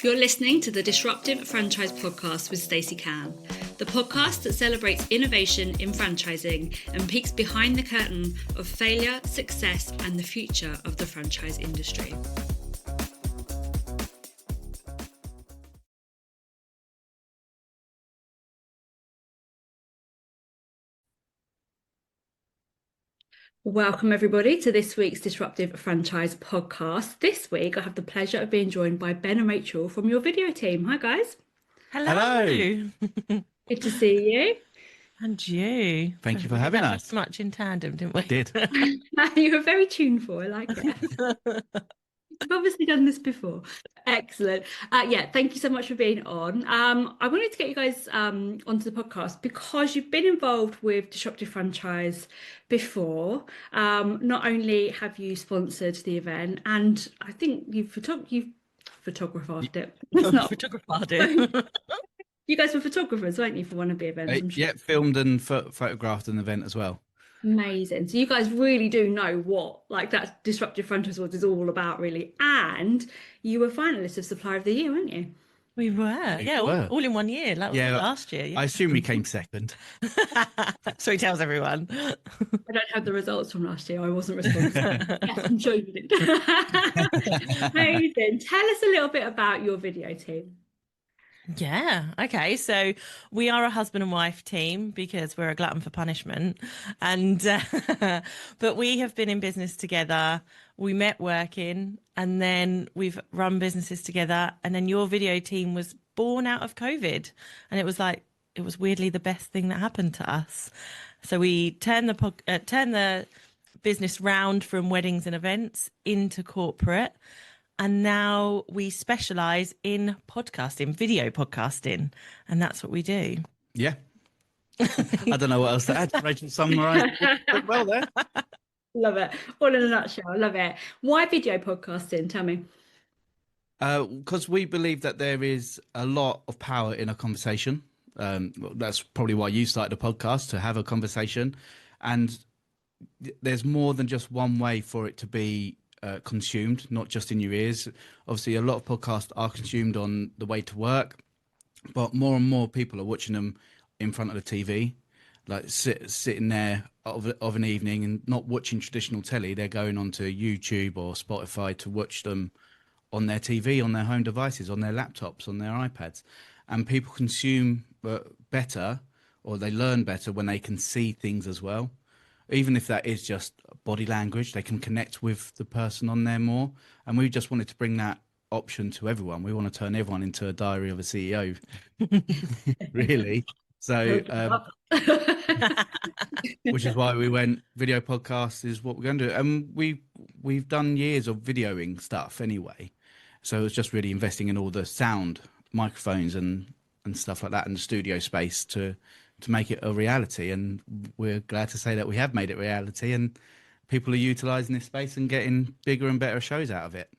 You're listening to the Disruptive Franchise Podcast with Stacey Can, the podcast that celebrates innovation in franchising and peeks behind the curtain of failure, success, and the future of the franchise industry. Welcome everybody to this week's Disruptive Franchise Podcast. This week I have the pleasure of being joined by Ben and Rachael from your video team. Hi guys. Hello. Good to see you. And you. Thank you for having us. Much in tandem, didn't we? Did. You were very tuned for. I like it. I've obviously done this before. Excellent. Thank you so much for being on. I wanted to get you guys onto the podcast because you've been involved with Disruptive Franchise before. Not only have you sponsored the event, and I think you've photographed it. Photographed it. You guys were photographers, weren't you, for one of the events? Yeah, filmed and photographed an event as well. Amazing. So you guys really do know what that Disruptive Franchise is all about, really. And you were finalists of Supplier of the Year, weren't you? We were. All in 1 year. That was last year. Yeah. I assume we came second. So he tells everyone. I don't have the results from last year. I wasn't responsible. Yes, I'm sure you did. Amazing. Tell us a little bit about your video team. Yeah. Okay. So we are a husband and wife team because we're a glutton for punishment. And, but we have been in business together. We met working and then we've run businesses together. And then your video team was born out of COVID. And it was weirdly the best thing that happened to us. So we turned the business round from weddings and events into corporate. And now we specialise in podcasting, video podcasting, and that's what we do. Yeah. I don't know what else to add. Rachel summarised it well there. Love it. All in a nutshell. Love it. Why video podcasting? Tell me. Because we believe that there is a lot of power in a conversation. That's probably why you started a podcast, to have a conversation. And there's more than just one way for it to be consumed, not just in your ears. Obviously, a lot of podcasts are consumed on the way to work, but more and more people are watching them in front of the TV, like sitting there of an evening and not watching traditional telly. They're going onto YouTube or Spotify to watch them on their TV, on their home devices, on their laptops, on their iPads. And people consume better, or they learn better when they can see things as well. Even if that is just body language, they can connect with the person on there more. And we just wanted to bring that option to everyone. We want to turn everyone into a diary of a CEO, really. So, which is why we went video podcast is what we're going to do. And we've done years of videoing stuff anyway. So it's just really investing in all the sound, microphones and stuff like that, and the studio space to make it a reality. And we're glad to say that we have made it reality, and people are utilising this space and getting bigger and better shows out of it.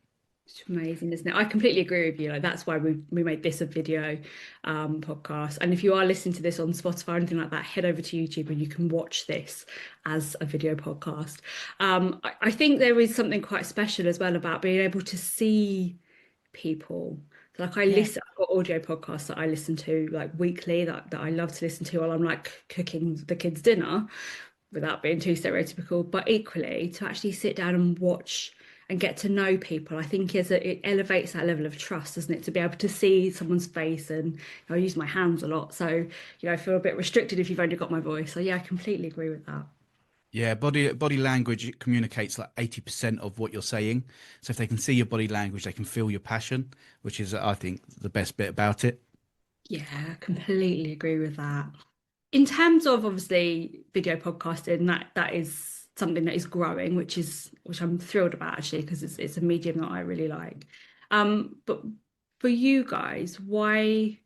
It's amazing, isn't it? I completely agree with you. That's why we made this a video podcast. And if you are listening to this on Spotify or anything like that, head over to YouTube and you can watch this as a video podcast. I think there is something quite special as well about being able to see people. I've got audio podcasts that I listen to weekly that I love to listen to while I'm cooking the kids' dinner, without being too stereotypical. But equally, to actually sit down and watch and get to know people, I think it elevates that level of trust, doesn't it? To be able to see someone's face, and I use my hands a lot, so I feel a bit restricted if you've only got my voice. So yeah, I completely agree with that. Yeah, body language communicates 80% of what you're saying. So if they can see your body language, they can feel your passion, which is, I think, the best bit about it. Yeah, I completely agree with that. In terms of obviously video podcasting, that is something that is growing, which I'm thrilled about actually, because it's a medium that I really like. But for you guys, why?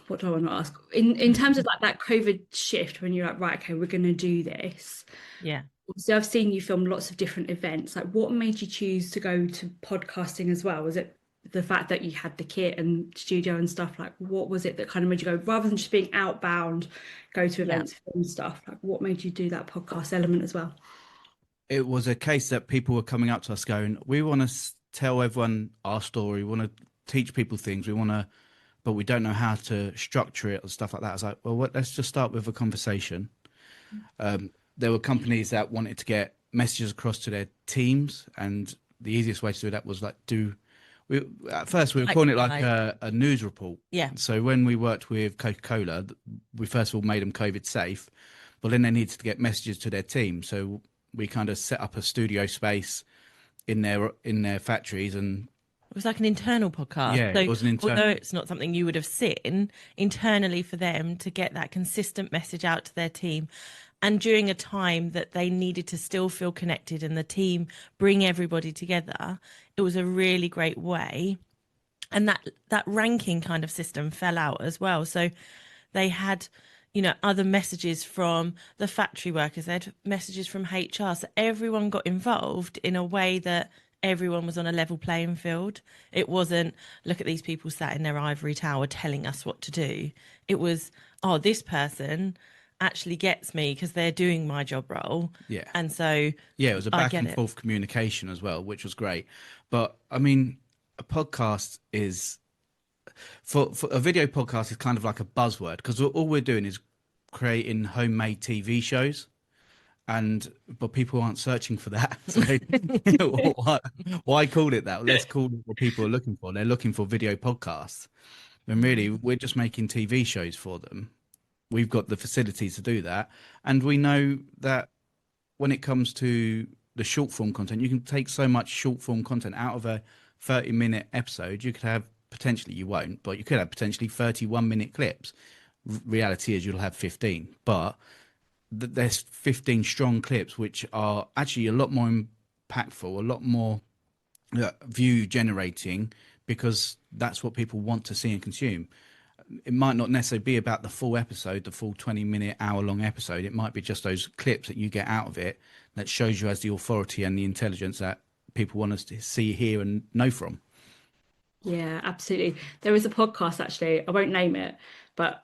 What do I want to ask in terms of that COVID shift, when you're like, right, okay, we're going to do this? Yeah. So I've seen you film lots of different events. What made you choose to go to podcasting as well? Was it the fact that you had the kit and studio and stuff? What was it that kind of made you go, rather than just being outbound, go to events, film stuff? What made you do that podcast element as well? It was a case that people were coming up to us going, we want to tell everyone our story. We want to teach people things. But we don't know how to structure it or stuff like that. I was like, well, let's just start with a conversation. There were companies that wanted to get messages across to their teams, and the easiest way to do that was at first we were calling it like a news report. Yeah. So when we worked with Coca-Cola, we first of all made them COVID safe, but then they needed to get messages to their team. So we kind of set up a studio space in their factories, and it was like an internal podcast. Yeah, so it was an internal. Although it's not something you would have seen, internally for them to get that consistent message out to their team, and during a time that they needed to still feel connected and the team bring everybody together, it was a really great way. And that ranking kind of system fell out as well. So they had, other messages from the factory workers, they had messages from HR. So everyone got involved in a way that everyone was on a level playing field. It wasn't, look at these people sat in their ivory tower telling us what to do. It was, oh, this person actually gets me because they're doing my job role. Yeah. And so it was a back and forth communication as well, which was great. But I mean, a podcast is for a video podcast is kind of like a buzzword, because all we're doing is creating homemade TV shows. But people aren't searching for that. So why call it that? Let's call it what people are looking for. They're looking for video podcasts. And really, we're just making TV shows for them. We've got the facilities to do that. And we know that when it comes to the short form content, you can take so much short form content out of a 30-minute episode. You could have, potentially you won't, but you could have potentially 31-minute clips. Reality is you'll have 15. But there's 15 strong clips, which are actually a lot more impactful, a lot more view generating, because that's what people want to see and consume. It might not necessarily be about the full episode, the full 20-minute, hour-long episode. It might be just those clips that you get out of it that shows you as the authority and the intelligence that people want us to see, hear, and know from. Yeah, absolutely. There is a podcast, actually, I won't name it, but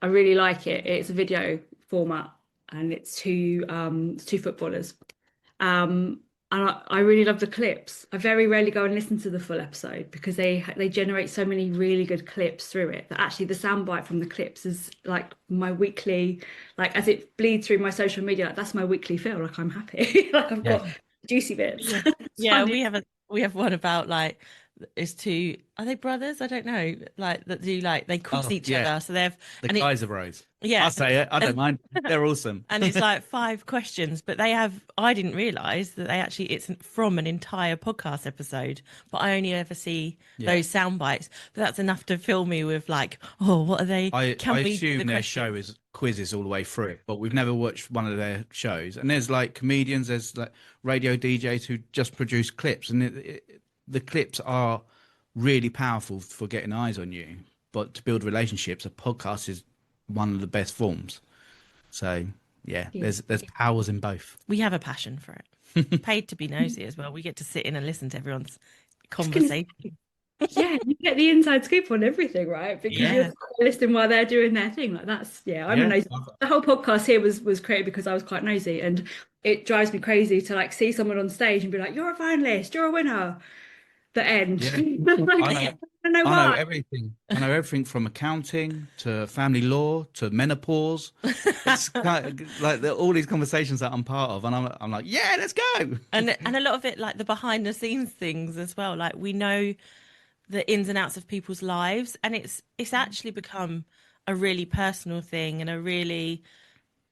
I really like it. It's a video format, and it's two footballers. And I really love the clips. I very rarely go and listen to the full episode, because they generate so many really good clips through it, that actually the soundbite from the clips is like my weekly, like as it bleeds through my social media, like that's my weekly feel, like I'm happy. Like I've got juicy bits. Yeah, we have one about like, is two, are they brothers? I don't know. Like that do like they quiz each other. So they have the Kaiser Bros. Yeah, I'll say it. I don't mind. They're awesome. And it's like 5 questions, but they have. I didn't realise that it's from an entire podcast episode, but I only ever see those sound bites. But that's enough to fill me with like, oh, what are they? I assume their show is quizzes all the way through, but we've never watched one of their shows. And there's like comedians, there's like radio DJs who just produce clips, and the clips are really powerful for getting eyes on you. But to build relationships, a podcast is one of the best forms. So there's powers in both. We have a passion for it. Paid to be nosy as well. We get to sit in and listen to everyone's conversation. Yeah, you get the inside scoop on everything, right? Because you're listening while they're doing their thing. Like that's I'm a nosy. The whole podcast here was created because I was quite nosy, and it drives me crazy to like see someone on stage and be like, "You're a finalist, you're a winner." The end. Yeah. I know everything. I know everything from accounting to family law to menopause. It's kind of like all these conversations that I'm part of, and I'm like, yeah, let's go. And a lot of it, like the behind the scenes things as well. Like we know the ins and outs of people's lives, and it's actually become a really personal thing, and a really,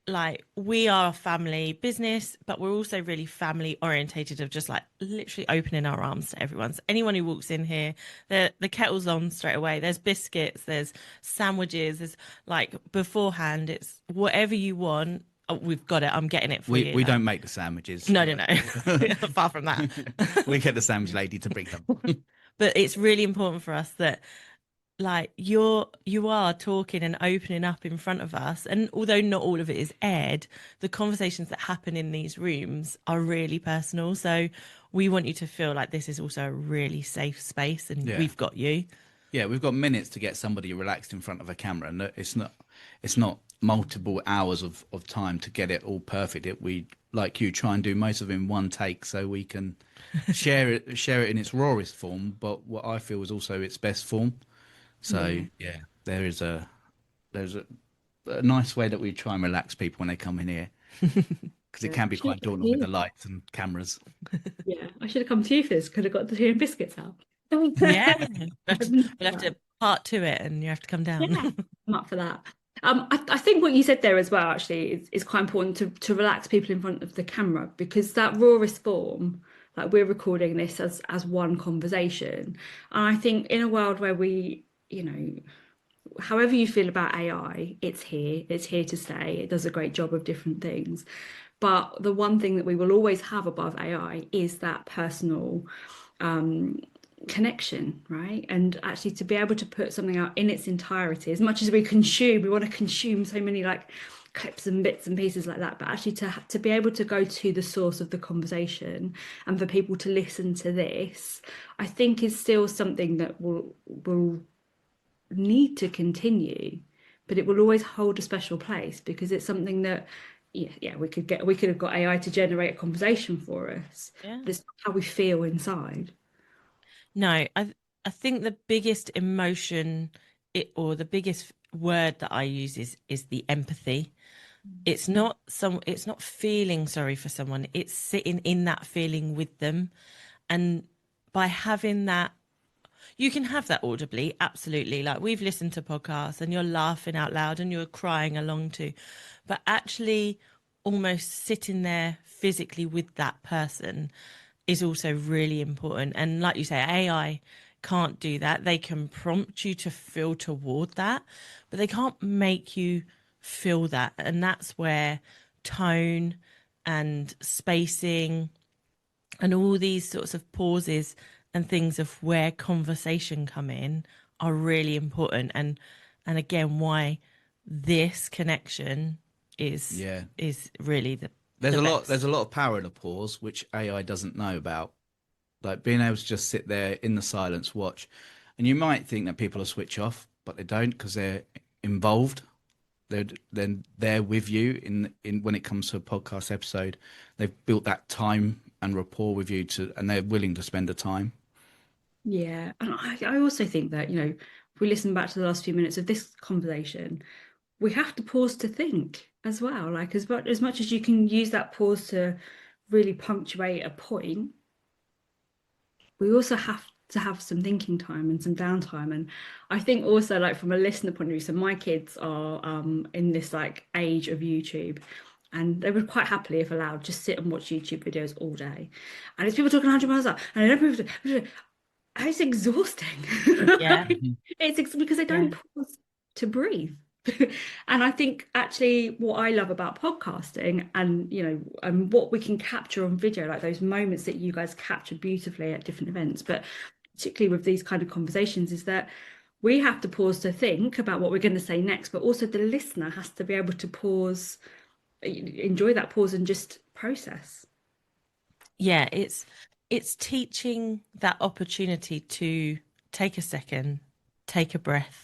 like, we are a family business, but we're also really family orientated, of just like literally opening our arms to everyone. So anyone who walks in here, the kettle's on straight away. There's biscuits, there's sandwiches, there's like beforehand, it's whatever you want. Oh, we've got it. I'm getting it for you. We don't make the sandwiches. No. Far from that. We get the sandwich lady to bring them. But it's really important for us that, like, you are talking and opening up in front of us, and although not all of it is aired, the conversations that happen in these rooms are really personal. So we want you to feel like this is also a really safe space, and we've got you. Yeah, we've got minutes to get somebody relaxed in front of a camera, and it's not multiple hours of time to get it all perfect. We like you, try and do most of it in one take so we can share it in its rawest form, but what I feel is also its best form. So yeah, there's a nice way that we try and relax people when they come in here, because it can be quite daunting with the lights and cameras. Yeah, I should have come to you for this. Could have got the tea and biscuits out. Yeah, we'll have to part to it, and you have to come down. Yeah, I'm up for that. I think what you said there as well actually is quite important to relax people in front of the camera, because that rawest form, like we're recording this as one conversation. And I think in a world where we, however you feel about AI, it's here to stay. It does a great job of different things. But the one thing that we will always have above AI is that personal connection, right? And actually to be able to put something out in its entirety, as much as we want to consume so many like clips and bits and pieces like that, but actually to be able to go to the source of the conversation and for people to listen to this, I think is still something that will need to continue, but it will always hold a special place, because it's something that we could have got AI to generate a conversation for us, but it's not how we feel inside. No, I think the biggest emotion or the biggest word that I use is the empathy. It's not feeling sorry for someone. It's sitting in that feeling with them. And by having that, you can have that audibly, absolutely. Like we've listened to podcasts and you're laughing out loud and you're crying along too. But actually almost sitting there physically with that person is also really important. And like you say, AI can't do that. They can prompt you to feel toward that, but they can't make you feel that. And that's where tone and spacing and all these sorts of pauses and things of where conversation come in are really important. And again, why this connection is really There's a lot of power in a pause, which AI doesn't know about. Like being able to just sit there in the silence, watch. And you might think that people are switch off, but they don't, because they're involved. They're there with you in when it comes to a podcast episode. They've built that time and rapport with you and they're willing to spend the time. Yeah, and I also think that, if we listen back to the last few minutes of this conversation, we have to pause to think as well. Like as much as you can use that pause to really punctuate a point, we also have to have some thinking time and some downtime. And I think also, like from a listener point of view, so my kids are in this like age of YouTube, and they would quite happily, if allowed, just sit and watch YouTube videos all day. And it's people talking 100 miles up, and I don't it's exhausting. Yeah. It's because they don't pause to breathe. And I think actually what I love about podcasting and what we can capture on video, like those moments that you guys capture beautifully at different events, but particularly with these kind of conversations, is that we have to pause to think about what we're going to say next, but also the listener has to be able to pause, enjoy that pause and just process. Yeah, it's teaching that opportunity to take a second, take a breath,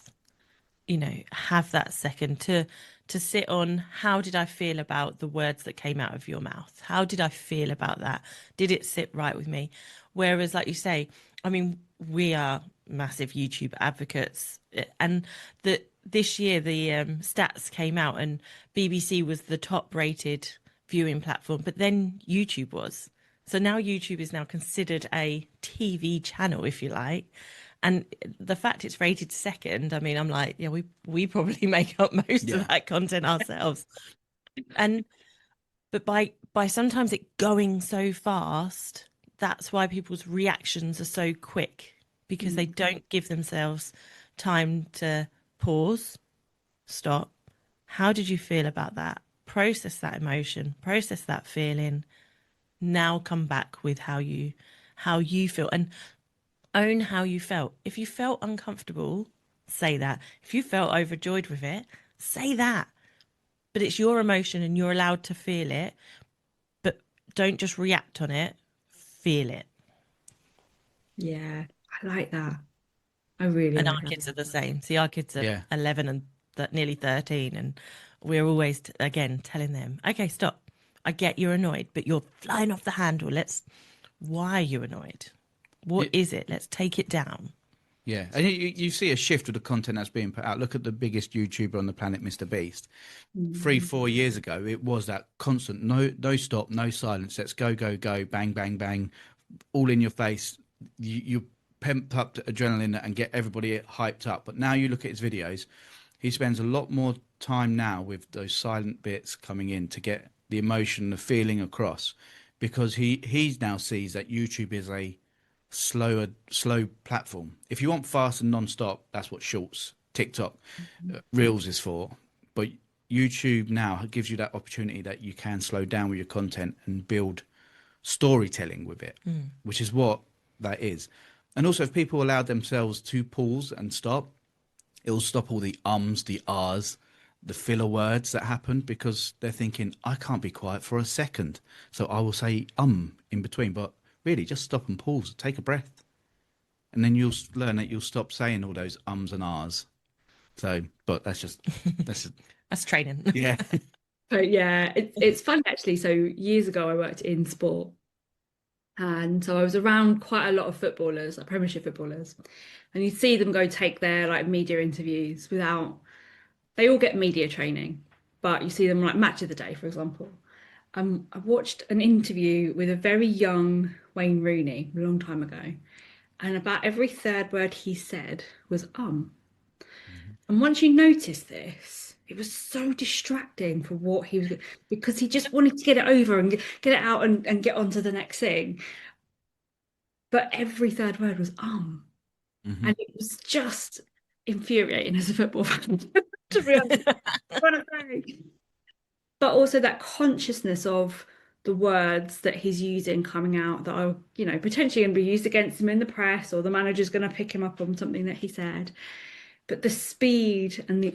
have that second to sit on, how did I feel about the words that came out of your mouth? How did I feel about that? Did it sit right with me? Whereas, like you say, I mean, we are massive YouTube advocates, and this year the stats came out and BBC was the top rated viewing platform, but then YouTube was. So now YouTube is now considered a TV channel, if you like. And the fact it's rated second, I mean, I'm like, yeah, we probably make up most of that content ourselves. But by sometimes it going so fast, that's why people's reactions are so quick, because they don't give themselves time to pause, stop. How did you feel about that? Process that emotion, process that feeling. Now come back with how you feel, and own how you felt. If you felt uncomfortable, say that. If you felt overjoyed with it, say that. But it's your emotion and you're allowed to feel it, but don't just react on it, feel it. Yeah, I like that. I really and like our that. kids are the same. See, our kids are 11 and nearly 13, and we're always again telling them, okay, stop. I get you're annoyed, but you're flying off the handle. Why are you annoyed? What is it? Let's take it down. Yeah, and you see a shift with the content that's being put out. Look at the biggest YouTuber on the planet, Mr. Beast. 3-4 years ago, it was that constant no stop, no silence. Let's go, go, go, bang, bang, bang, all in your face. You pump up the adrenaline and get everybody hyped up. But now you look at his videos, he spends a lot more time now with those silent bits coming in to get the emotion, the feeling across, because he now sees that YouTube is a slow platform. If you want fast and non-stop, that's what Shorts, TikTok, Reels is for. But YouTube now gives you that opportunity that you can slow down with your content and build storytelling with it, which is what that is. And also, if people allow themselves to pause and stop, it will stop all the ums, the ahs, the filler words that happen, because they're thinking, I can't be quiet for a second, so I will say in between. But really, just stop and pause, take a breath, and then you'll learn that you'll stop saying all those ums and ahs. So, but that's training. Yeah. But yeah, it's fun actually. So years ago, I worked in sport, and so I was around quite a lot of footballers, like Premiership footballers, and you'd see them go take their like media interviews without. They all get media training, but you see them like Match of the Day, for example. I watched an interview with a very young Wayne Rooney a long time ago, and about every third word he said was And once you notice this, it was so distracting for what he was, because he just wanted to get it over and get it out and get on to the next thing. But every third word was and it was just infuriating as a football fan to be honest. But also that consciousness of the words that he's using coming out that are, potentially going to be used against him in the press, or the manager's going to pick him up on something that he said. But the speed and the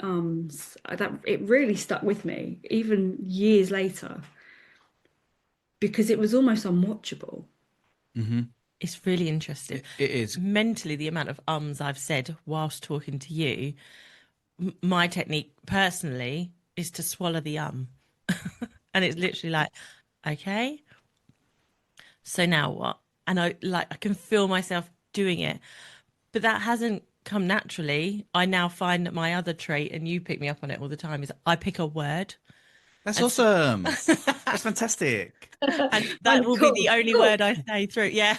that it really stuck with me, even years later, because it was almost unwatchable. It's really interesting. It is. Mentally, the amount of I've said whilst talking to you, my technique personally is to swallow the and it's literally like, okay, so now what? And I can feel myself doing it, but that hasn't come naturally. I now find that my other trait, and you pick me up on it all the time, is I pick a word. That's awesome. That's fantastic. And that will be the only word I say through. Yeah.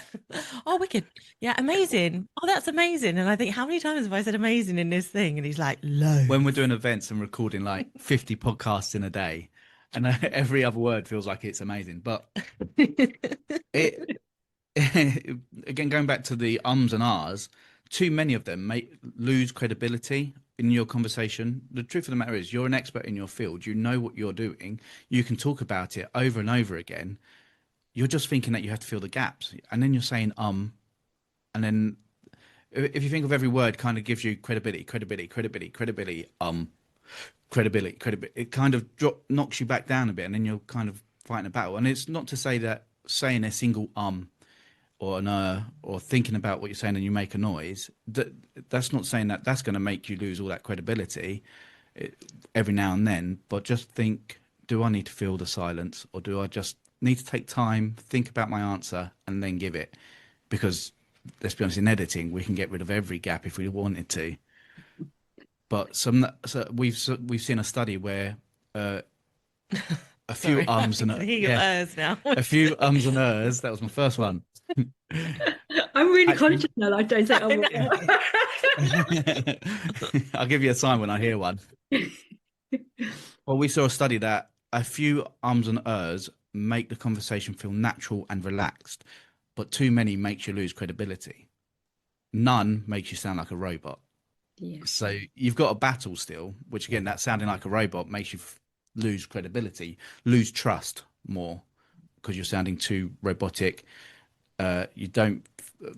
Oh, wicked. Yeah, amazing. Oh, that's amazing. And I think, how many times have I said amazing in this thing? And he's like, loads. When we're doing events and recording like 50 podcasts in a day, and every other word feels like it's amazing. But again, going back to the ums and ahs, too many of them lose credibility in your conversation. The truth of the matter is, you're an expert in your field. You know what you're doing. You can talk about it over and over again. You're just thinking that you have to fill the gaps. And then you're saying, and then if you think of every word, kind of gives you credibility, it kind of knocks you back down a bit, and then you're kind of fighting a battle. And it's not to say that saying a single or an or thinking about what you're saying and you make a noise, that's not saying that that's going to make you lose all that credibility every now and then. But just think, do I need to fill the silence, or do I just need to take time, think about my answer, and then give it? Because let's be honest, in editing, we can get rid of every gap if we wanted to. But we've seen a study where a few ums and now. a few ums and ers. That was my first one. I'm really conscious now that I don't say I'll give you a sign when I hear one. Well, we saw a study that a few ums and ers make the conversation feel natural and relaxed, but too many makes you lose credibility. None makes you sound like a robot. Yeah. So you've got a battle still, which again, that sounding like a robot makes you lose credibility, lose trust more, because you're sounding too robotic. You don't,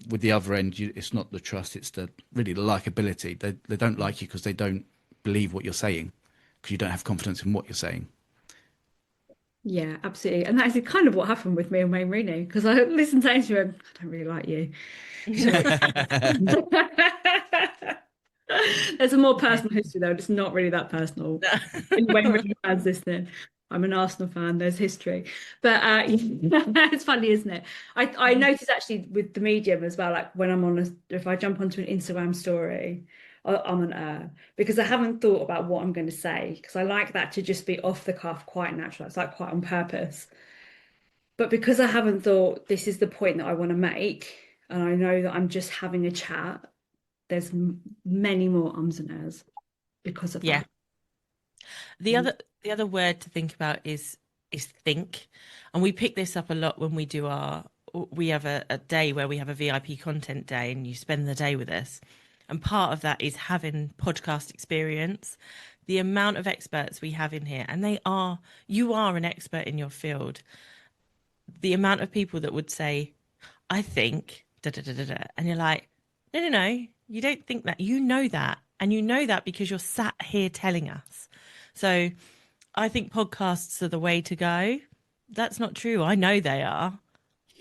with the other end, it's not the trust, it's really the likability. They don't like you because they don't believe what you're saying, because you don't have confidence in what you're saying. Yeah, absolutely. And that is kind of what happened with me and Wayne Rooney, because I listened to him and went, I don't really like you. There's a more personal history though. It's not really that personal. Wayne Rooney has this thing. I'm an Arsenal fan. There's history, but it's funny, isn't it? I notice actually with the medium as well. Like when I'm if I jump onto an Instagram story, I'm an because I haven't thought about what I'm going to say because I like that to just be off the cuff, quite natural. It's like quite on purpose. But because I haven't thought this is the point that I want to make, and I know that I'm just having a chat, there's many more ums and ahs because of Yeah. that. The other word to think about is think. And we pick this up a lot when we have a day where we have a VIP content day and you spend the day with us. And part of that is having podcast experience. The amount of experts we have in here, and you are an expert in your field. The amount of people that would say, I think, da da da da da. And you're like, no, you don't think that. You know that. And you know that because you're sat here telling us. So I think podcasts are the way to go. That's not true. I know they are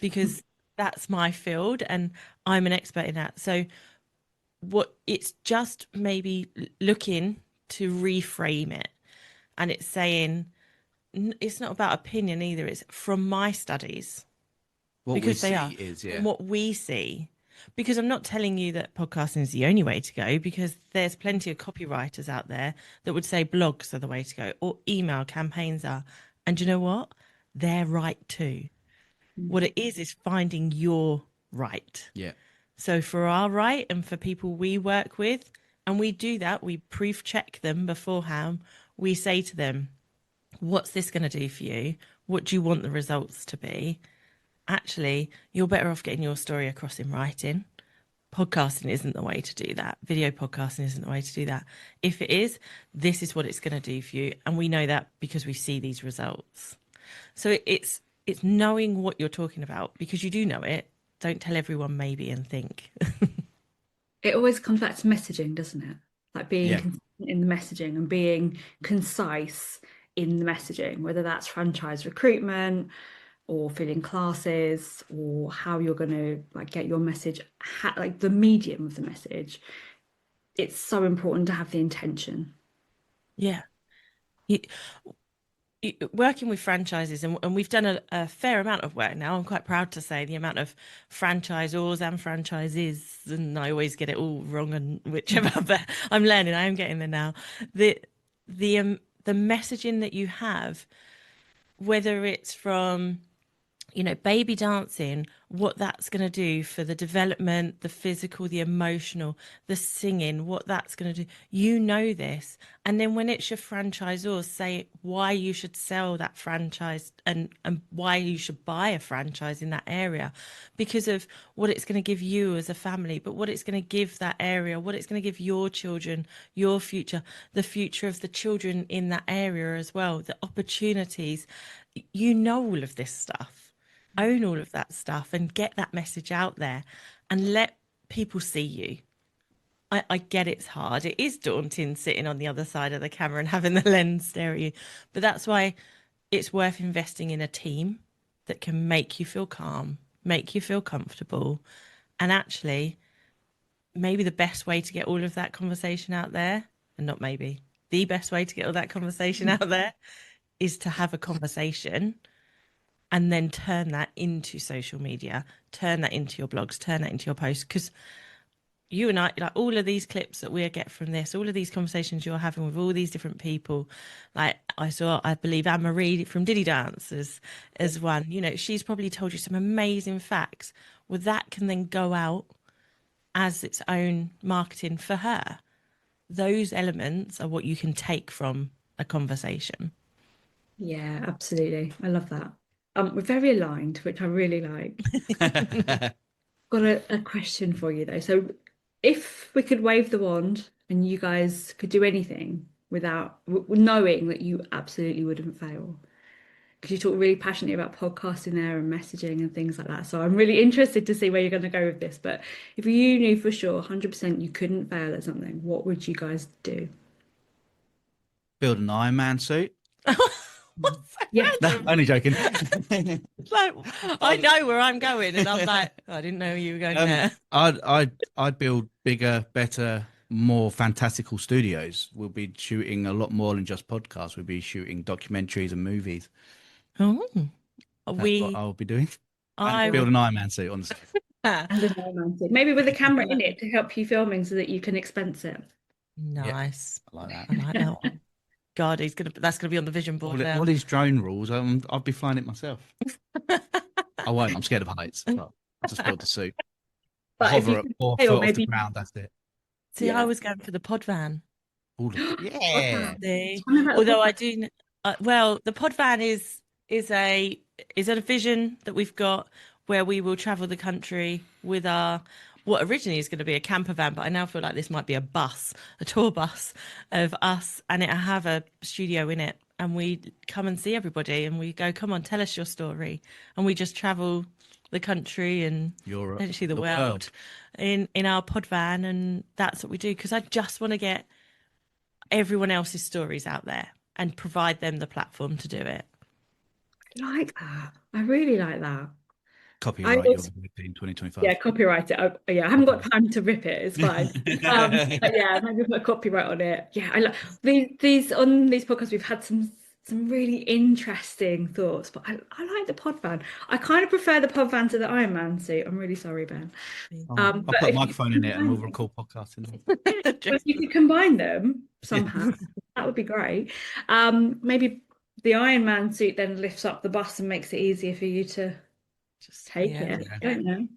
because that's my field and I'm an expert in that. So it's just maybe looking to reframe it, and it's saying it's not about opinion either. It's from my studies because they are what we see. Because I'm not telling you that podcasting is the only way to go, because there's plenty of copywriters out there that would say blogs are the way to go or email campaigns are. And you know what? They're right too. What it is finding your right. Yeah. So for our right and for people we work with, and we do that, we proof check them beforehand. We say to them, what's this going to do for you? What do you want the results to be? Actually, you're better off getting your story across in writing. Podcasting isn't the way to do that. Video podcasting isn't the way to do that. If it is, this is what it's going to do for you. And we know that because we see these results. So it's knowing what you're talking about, because you do know it. Don't tell everyone maybe and think. It always comes back to messaging, doesn't it? Like being consistent in the messaging and being concise in the messaging, whether that's franchise recruitment or filling classes or how you're going to like get your message, like the medium of the message. It's so important to have the intention. Yeah. Working with franchises, and we've done a fair amount of work now. I'm quite proud to say the amount of franchisors and franchises, and I always get it all wrong and whichever, but I'm learning. I am getting there now. The messaging that you have, whether it's from baby dancing, what that's going to do for the development, the physical, the emotional, the singing, what that's going to do. This. And then when it's your franchisors, say why you should sell that franchise and why you should buy a franchise in that area, because of what it's going to give you as a family, but what it's going to give that area, what it's going to give your children, your future, the future of the children in that area as well, the opportunities. All of this stuff. Own all of that stuff and get that message out there and let people see you. I get it's hard. It is daunting sitting on the other side of the camera and having the lens stare at you. But that's why it's worth investing in a team that can make you feel calm, make you feel comfortable. And actually, maybe the best way to get all of that conversation out there, and not maybe, the best way to get all that conversation out there is to have a conversation and then turn that into social media, turn that into your blogs, turn that into your posts. Because you and I, like all of these clips that we get from this, all of these conversations you're having with all these different people, like I believe Anne-Marie from Diddy Dance as one, she's probably told you some amazing facts. Well, that can then go out as its own marketing for her. Those elements are what you can take from a conversation. Yeah, absolutely. I love that. We're very aligned, which I really like. Got a question for you though. So if we could wave the wand and you guys could do anything without knowing that you absolutely wouldn't fail, because you talk really passionately about podcasting there and messaging and things like that. So I'm really interested to see where you're going to go with this. But if you knew for sure 100% you couldn't fail at something, what would you guys do? Build an Iron Man suit. Yeah, No, only joking. Like, I know where I'm going, and I'm like, I didn't know you were going there. I'd build bigger, better more fantastical studios. We'll be shooting a lot more than just podcasts. We'll be shooting documentaries and movies. Oh, That's what I'll be doing. And build an Iron Man suit on the set. And a romantic, maybe with a camera in it to help you filming so that you can expense it. Nice. I like that. I like that one. God, that's gonna be on the vision board now. All these drone rules, I'll be flying it myself. I won't. I'm scared of heights. But I'll just build the suit. But Hover if you at 4 could foot maybe off the ground. That's it. See, I was going for the pod van. Yeah. See, although I do, well, the pod van is a vision that we've got where we will travel the country with our what originally is going to be a camper van, but I now feel like this might be a bus, a tour bus of us, and it'll have a studio in it, and we come and see everybody, and we go, come on, tell us your story, and we just travel the country and Europe, potentially the world in our pod van, and that's what we do because I just want to get everyone else's stories out there and provide them the platform to do it. I like that. I really like that. Copyright your in 2025. Yeah, copyright it. I haven't got time to rip it. It's fine. But yeah, maybe put a copyright on it. Yeah, I like these on these podcasts. We've had some really interesting thoughts, but I like the pod van. I kind of prefer the pod van to the Iron Man suit. I'm really sorry, Ben. I'll put a microphone in it and we'll record podcasts in it. If you could combine them somehow, that would be great. Maybe the Iron Man suit then lifts up the bus and makes it easier for you to just take it. I don't know.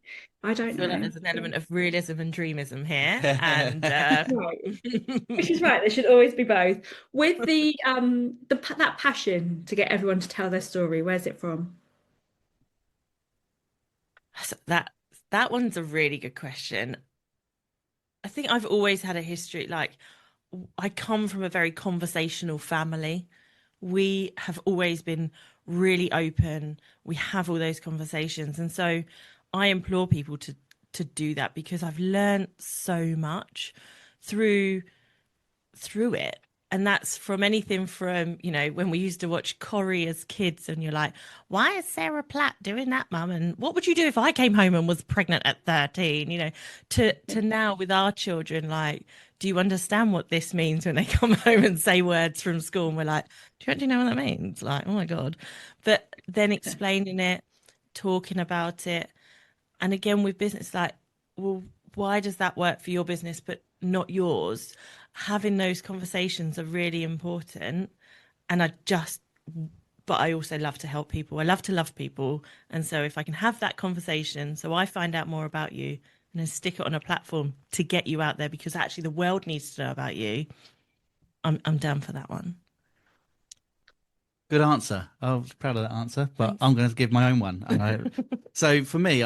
I don't know. Like there's an element of realism and dreamism here, and which is right. There should always be both. With the that passion to get everyone to tell their story, where's it from? So that one's a really good question. I think I've always had a history. Like I come from a very conversational family. We have always been really open. We have all those conversations. And so I implore people to do that because I've learned so much through it. And that's from anything from, when we used to watch Corrie as kids and you're like, why is Sarah Platt doing that, Mum? And what would you do if I came home and was pregnant at 13? To now with our children, like, do you understand what this means when they come home and say words from school? And we're like, do you actually know what that means? Like, oh my God. But then explaining it, talking about it. And again, with business, like, well, why does that work for your business, but not yours? Having those conversations are really important. And but I also love to help people. I love to love people. And so if I can have that conversation, so I find out more about you and then stick it on a platform to get you out there because actually the world needs to know about you, I'm down for that one. Good answer. I was proud of that answer, but I'm going to give my own one. So for me,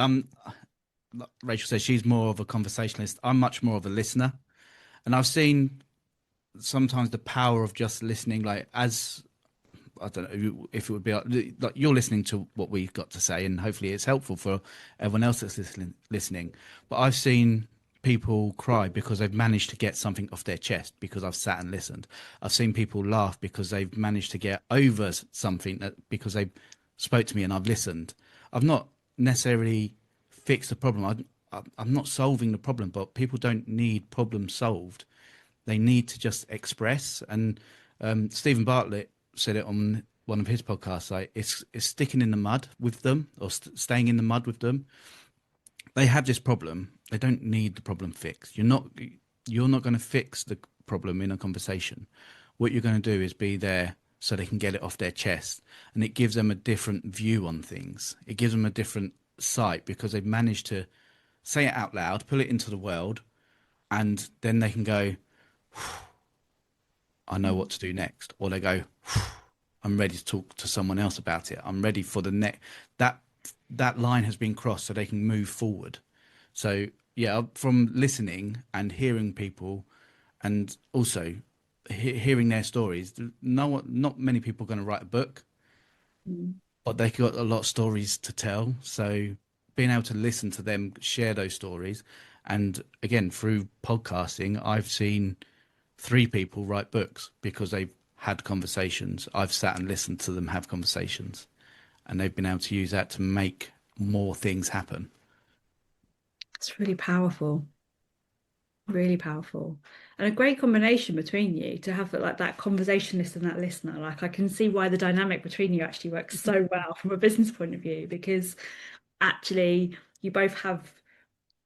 Rachel says she's more of a conversationalist. I'm much more of a listener. And I've seen sometimes the power of just listening, like as, I don't know if it would be like you're listening to what we've got to say and hopefully it's helpful for everyone else that's listening. But I've seen people cry because they've managed to get something off their chest because I've sat and listened. I've seen people laugh because they've managed to get over something because they spoke to me and I've listened. I've not necessarily fixed the problem. I'm not solving the problem, but people don't need problems solved. They need to just express. And Stephen Bartlett said it on one of his podcasts, like it's sticking in the mud with them or staying in the mud with them. They have this problem. They don't need the problem fixed. You're not going to fix the problem in a conversation. What you're going to do is be there so they can get it off their chest. And it gives them a different view on things. It gives them a different sight because they've managed to say it out loud, pull it into the world, and then they can go, I know what to do next. Or they go, I'm ready to talk to someone else about it. I'm ready for the next. That line has been crossed so they can move forward. So yeah, from listening and hearing people and also hearing their stories, not many people are going to write a book, but they've got a lot of stories to tell. So being able to listen to them share those stories. And again, through podcasting, I've seen 3 people write books because they've had conversations. I've sat and listened to them have conversations and they've been able to use that to make more things happen. It's really powerful. Really powerful. And a great combination between you to have like that conversationalist and that listener. Like I can see why the dynamic between you actually works so well from a business point of view, because actually you both have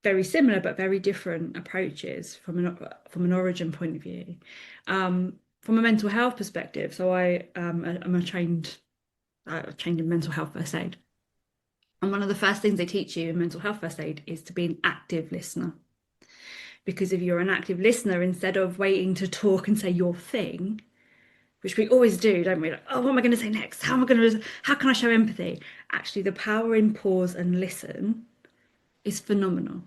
very similar but very different approaches from an origin point of view. From a mental health perspective, so I'm trained in mental health first aid. And one of the first things they teach you in mental health first aid is to be an active listener. Because if you're an active listener, instead of waiting to talk and say your thing, which we always do, don't we? Like, oh, what am I going to say next? How can I show empathy? Actually, the power in pause and listen is phenomenal.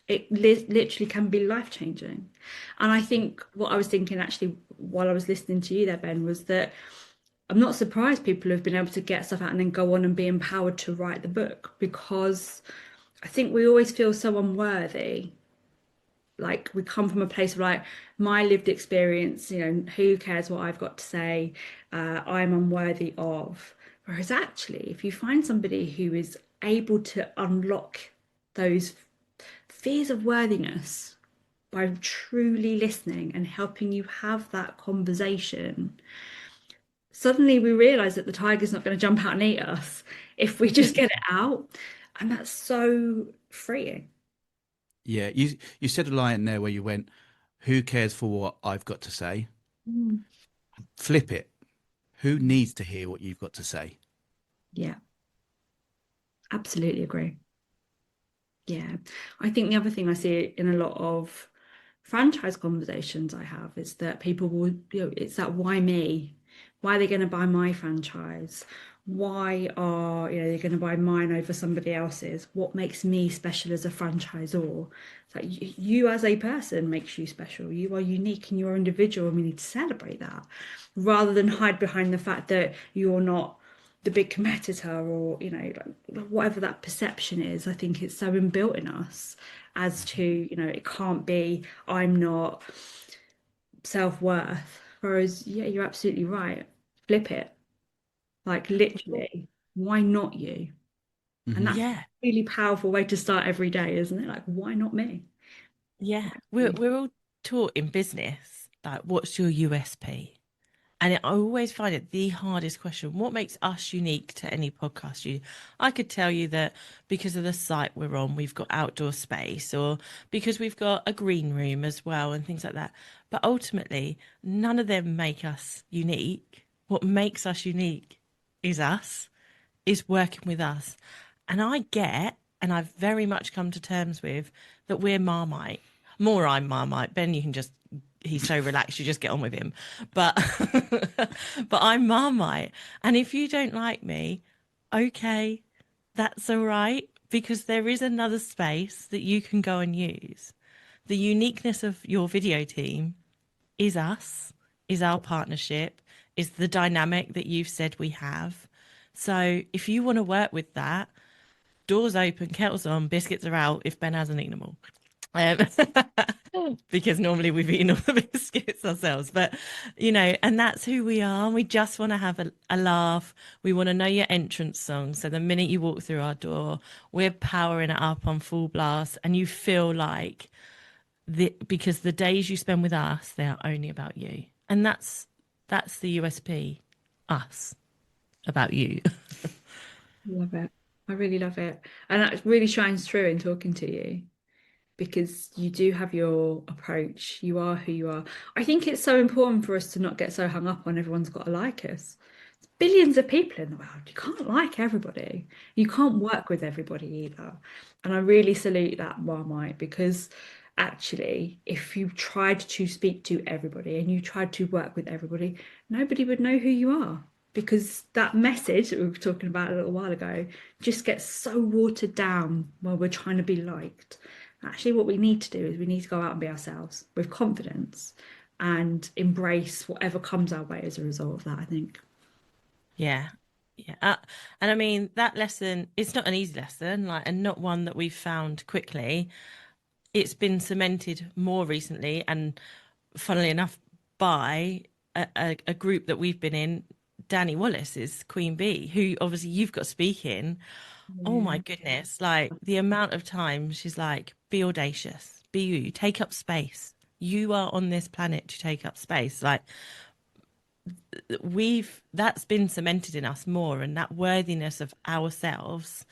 It literally can be life changing. And I think what I was thinking actually while I was listening to you there, Ben, was that I'm not surprised people have been able to get stuff out and then go on and be empowered to write the book, because I think we always feel so unworthy. Like we come from a place of like my lived experience, who cares what I've got to say? I'm unworthy of. Whereas actually, if you find somebody who is able to unlock those fears of worthiness by truly listening and helping you have that conversation, suddenly we realize that the tiger's not going to jump out and eat us if we just get it out. And that's so freeing. Yeah, you said a line there where you went, "Who cares for what I've got to say?" Mm. Flip it. Who needs to hear what you've got to say? Yeah, absolutely agree. Yeah. I think the other thing I see in a lot of franchise conversations I have is that people will, it's that why me? Why are they going to buy my franchise? Why are, they going to buy mine over somebody else's? What makes me special as a franchisor? It's like you as a person makes you special. You are unique and you are individual, and we need to celebrate that rather than hide behind the fact that you're not the big competitor, or like whatever that perception is. I think it's so inbuilt in us as to it can't be I'm not self-worth, whereas yeah, you're absolutely right. Flip it, like literally, why not you? And Hmm. that's a Yeah. really powerful way to start every day, isn't it? Like, why not me? Yeah. We're all taught in business, like, what's your USP? And I always find it the hardest question. What makes us unique to any podcast? I could tell you that because of the site we're on, we've got outdoor space, or because we've got a green room as well, and things like that. But ultimately, none of them make us unique. What makes us unique is working with us. And and I've very much come to terms with that we're Marmite. More I'm Marmite. Ben, you can just, he's so relaxed, you just get on with him. But, but I'm Marmite. And if you don't like me, okay, that's all right, because there is another space that you can go and use. The uniqueness of your video team is us, is our partnership, is the dynamic that you've said we have. So if you want to work with that, doors open, kettles on, biscuits are out if Ben hasn't eaten them all. Because normally we've eaten all the biscuits ourselves, but and that's who we are. We just want to have a laugh. We want to know your entrance song. So the minute you walk through our door, we're powering it up on full blast, and you feel like because the days you spend with us, they are only about you. And that's the USP, us, about you. Love it. I really love it. And that really shines through in talking to you, because you do have your approach. You are who you are. I think it's so important for us to not get so hung up on everyone's got to like us. There's billions of people in the world. You can't like everybody. You can't work with everybody either. And I really salute that, Marmite, because actually, if you tried to speak to everybody and you tried to work with everybody, nobody would know who you are. Because that message that we were talking about a little while ago just gets so watered down while we're trying to be liked. Actually, what we need to do is we need to go out and be ourselves with confidence and embrace whatever comes our way as a result of that, I think. Yeah. Yeah. And I mean, that lesson, it's not an easy lesson, like, and not one that we've found quickly. It's been cemented more recently, and funnily enough, by a group that we've been in. Danny Wallace is Queen Bee, who obviously you've got speaking. Oh my Yeah. goodness. Like the amount of times she's like, be audacious, be you, take up space. You are on this planet to take up space. Like, that's been cemented in us more, and that worthiness of ourselves.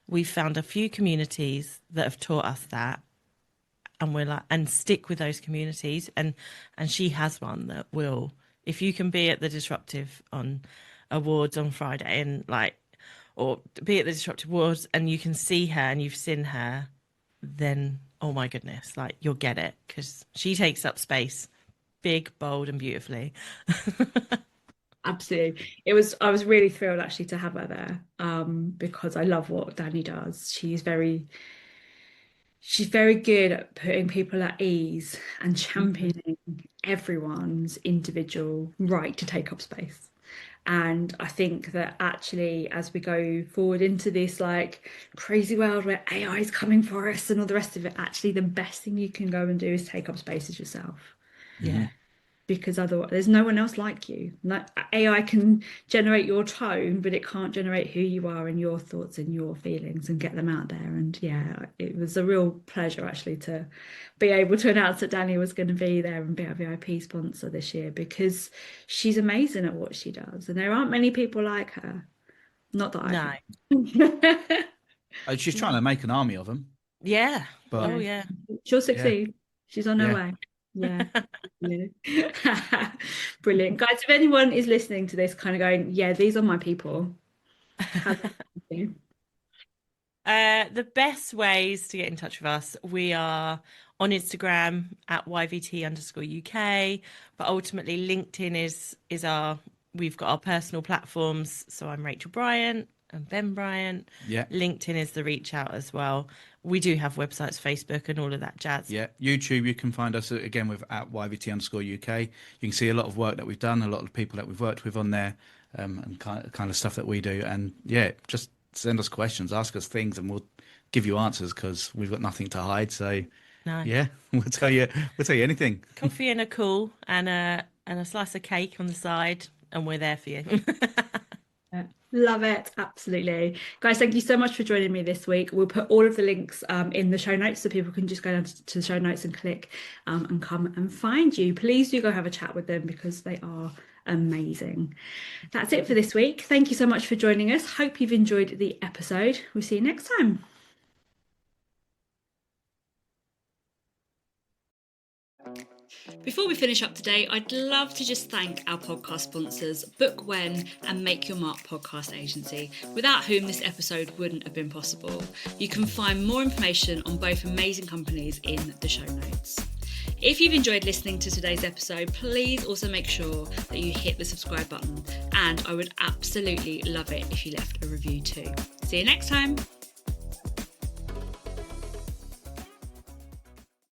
We've found a few communities that have taught us that, and we're like, and stick with those communities. And she has one that will, if you can be at the Disruptive on Awards on Friday, and like, or be at the Disruptive Awards and you can see her and you've seen her, then oh my goodness, like, you'll get it, because she takes up space big, bold and beautifully. Absolutely. I was really thrilled actually to have her there, because I love what Danny does. She's very good at putting people at ease and championing everyone's individual right to take up space. And I think that actually, as we go forward into this like crazy world where AI is coming for us and all the rest of it, actually the best thing you can go and do is take up spaces yourself. Yeah. Because otherwise there's no one else like you. AI can generate your tone, but it can't generate who you are and your thoughts and your feelings and get them out there. And yeah, it was a real pleasure actually to be able to announce that Danny was going to be there and be our VIP sponsor this year, because she's amazing at what she does, and there aren't many people like her. Not that I know. She's trying to make an army of them. Yeah. But oh yeah, she'll succeed. She's on her way. Yeah. Brilliant. Guys, if anyone is listening to this kind of going, yeah, these are my people, the best ways to get in touch with us, we are on Instagram at YVT_UK, but ultimately LinkedIn is our, we've got our personal platforms. So I'm Rachel Bryant and Ben Bryant. Yeah. LinkedIn is the reach out as well. We do have websites, Facebook and all of that jazz. Yeah. YouTube, you can find us again with at YVT_UK. You can see a lot of work that we've done, a lot of people that we've worked with on there, and kind of stuff that we do. And yeah, just send us questions, ask us things, and we'll give you answers, because we've got nothing to hide. So No. yeah, we'll tell you anything. Coffee and a cool and a slice of cake on the side, and we're there for you. Love it. Absolutely. Guys, thank you so much for joining me this week. We'll put all of the links in the show notes, so people can just go down to the show notes and click and come and find you. Please do go have a chat with them, because they are amazing. That's it for this week. Thank you so much for joining us. Hope you've enjoyed the episode. We'll see you next time. Before we finish up today, I'd love to just thank our podcast sponsors, Book When and Make Your Mark Podcast Agency, without whom this episode wouldn't have been possible. You can find more information on both amazing companies in the show notes. If you've enjoyed listening to today's episode, please also make sure that you hit the subscribe button, and I would absolutely love it if you left a review too. See you next time.